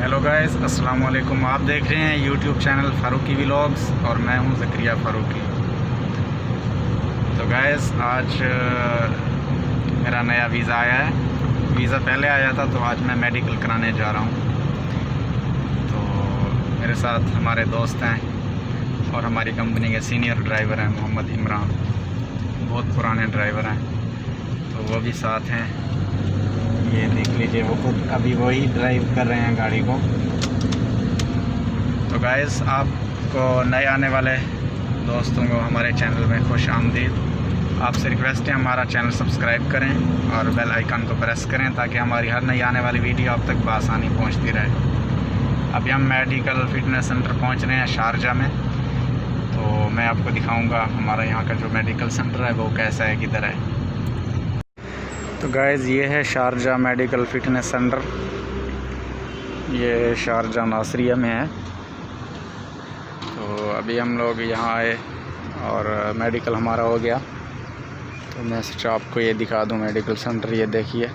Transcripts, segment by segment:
Hello guys, अस्सलाम वालेकुम। आप देख रहे हैं यूट्यूब चैनल फ़ारूकी व्लॉग्स और मैं हूं ज़करिया फ़ारूकी। तो गाइस आज मेरा नया वीज़ा आया है। वीज़ा पहले आया था तो आज मैं मेडिकल कराने जा रहा हूं। तो मेरे साथ हमारे दोस्त हैं और हमारी कंपनी के सीनियर ड्राइवर हैं मोहम्मद इमरान, बहुत पुराने ड्राइवर हैं, तो वो भी साथ हैं। ये देख लीजिए, वो खुद अभी वही ड्राइव कर रहे हैं गाड़ी को। तो गाइस, आपको नए आने वाले दोस्तों को हमारे चैनल में खुश आमदीद। आपसे रिक्वेस्ट है हमारा चैनल सब्सक्राइब करें और बेल आइकन को प्रेस करें ताकि हमारी हर नई आने वाली वीडियो आप तक बआसानी पहुंचती रहे। अभी हम मेडिकल फिटनेस सेंटर पहुंच रहे हैं शारजा में, तो मैं आपको दिखाऊंगा हमारा यहाँ का जो मेडिकल सेंटर है वो कैसा है, किधर है। तो गाइज़, ये है शारजा मेडिकल फिटनेस सेंटर। ये शारजा नासरिया में है। तो अभी हम लोग यहाँ आए और मेडिकल हमारा हो गया। तो मैं सोचा आपको ये दिखा दूँ मेडिकल सेंटर। ये देखिए,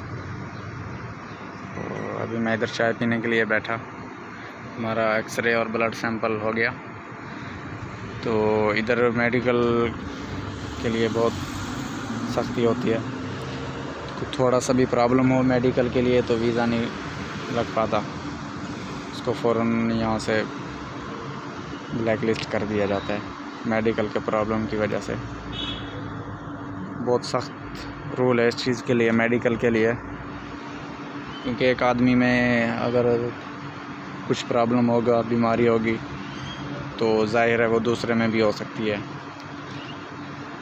तो अभी मैं इधर चाय पीने के लिए बैठा। हमारा एक्सरे और ब्लड सैंपल हो गया। तो इधर मेडिकल के लिए बहुत सख्ती होती है। तो थोड़ा सा भी प्रॉब्लम हो मेडिकल के लिए तो वीज़ा नहीं लग पाता, उसको फ़ौरन यहाँ से ब्लैक लिस्ट कर दिया जाता है मेडिकल के प्रॉब्लम की वजह से। बहुत सख्त रूल है इस चीज़ के लिए, मेडिकल के लिए, क्योंकि एक आदमी में अगर कुछ प्रॉब्लम होगा, बीमारी होगी, तो जाहिर है वो दूसरे में भी हो सकती है।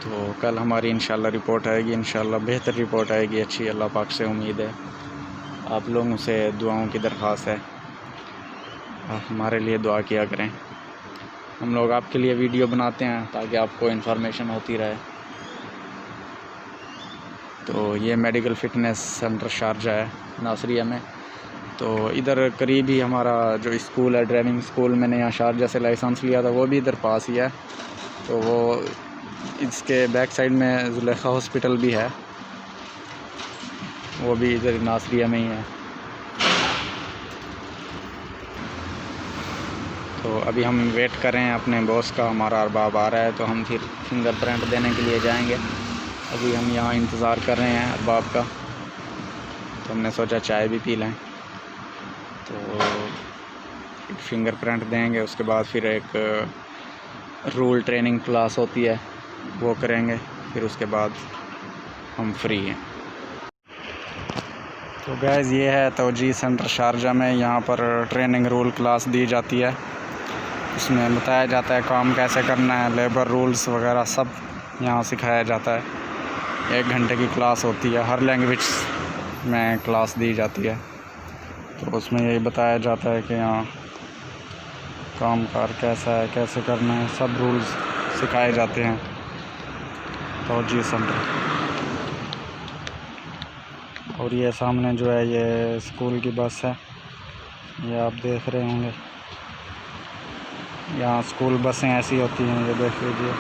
तो कल हमारी इंशाल्लाह रिपोर्ट आएगी, इंशाल्लाह बेहतर रिपोर्ट आएगी, अच्छी, अल्लाह पाक से उम्मीद है। आप लोगों से दुआओं की दरख्वास्त है, आप हमारे लिए दुआ किया करें। हम लोग आपके लिए वीडियो बनाते हैं ताकि आपको इन्फॉर्मेशन होती रहे। तो ये मेडिकल फ़िटनेस सेंटर शारजा है नासरिया में। तो इधर करीब ही हमारा जो स्कूल है, ड्राइविंग स्कूल, मैंने यहाँ शारजा से लाइसेंस लिया था, वो भी इधर पास ही है। तो वो इसके बैक साइड में जुलेखा हॉस्पिटल भी है, वो भी इधर नासरिया में ही है। तो अभी हम वेट कर रहे हैं अपने बॉस का, हमारा अरबाब आ रहा है तो हम फिर फिंगरप्रिंट देने के लिए जाएंगे। अभी हम यहाँ इंतज़ार कर रहे हैं अरबाब का, तो हमने सोचा चाय भी पी लें। तो फिंगरप्रिंट देंगे, उसके बाद फिर एक रूल ट्रेनिंग क्लास होती है वो करेंगे, फिर उसके बाद हम फ्री हैं। तो गाइज़, ये है तवजीह सेंटर शारजा में। यहाँ पर ट्रेनिंग रूल क्लास दी जाती है, उसमें बताया जाता है काम कैसे करना है, लेबर रूल्स वगैरह सब यहाँ सिखाया जाता है। 1 घंटे की क्लास होती है, हर लैंग्वेज में क्लास दी जाती है। तो उसमें यही बताया जाता है कि यहाँ काम कार कैसा है, कैसे करना है, सब रूल्स सिखाए जाते हैं तवजीह सेंटर। और ये सामने जो है ये स्कूल की बस है, ये आप देख रहे होंगे। यहाँ स्कूल बसें ऐसी होती हैं, ये देख लीजिए।